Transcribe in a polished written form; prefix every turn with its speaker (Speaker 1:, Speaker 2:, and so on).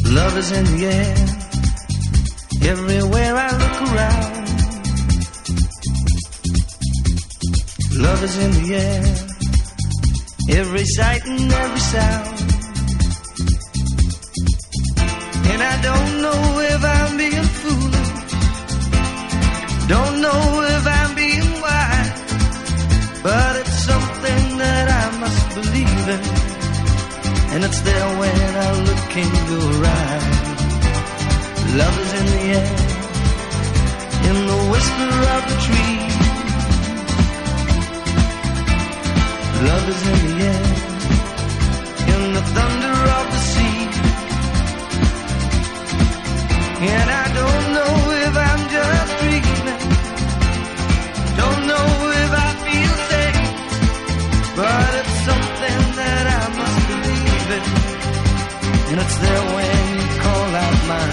Speaker 1: Love is in the air, everywhere I look around. Love is in the air, every sight and every sound. And I don't know if I'm being foolish, don't know if I'm being wise, but it's something that I must believe in, and it's there when I look in your eyes. Love is in the air, in the whisper of the tree. Love is in the air, in the thunder of the sea. And I don't know if I'm just dreaming, don't know if I feel safe, but it's something that I must believe in, and it's there when you call out my